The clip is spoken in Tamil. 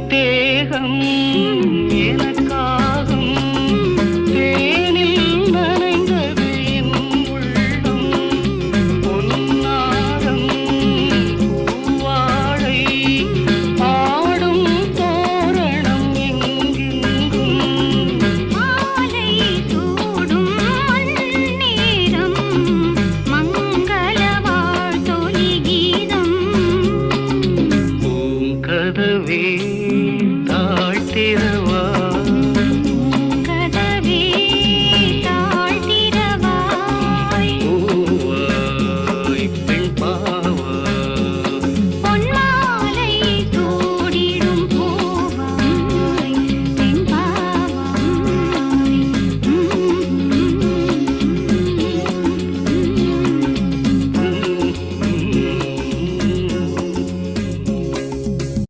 தேகம் எனக்காகும் தேனில் நனைந்தது என் உள்ளம் பொன்னாரம் பூவாழை ஆடும் தோரணம் எங்கெங்கும் மாலை சூடும் நேரம் மங்கள வாழ்த்தொலி கீதம் பூங்கதவே தாழ்த்திர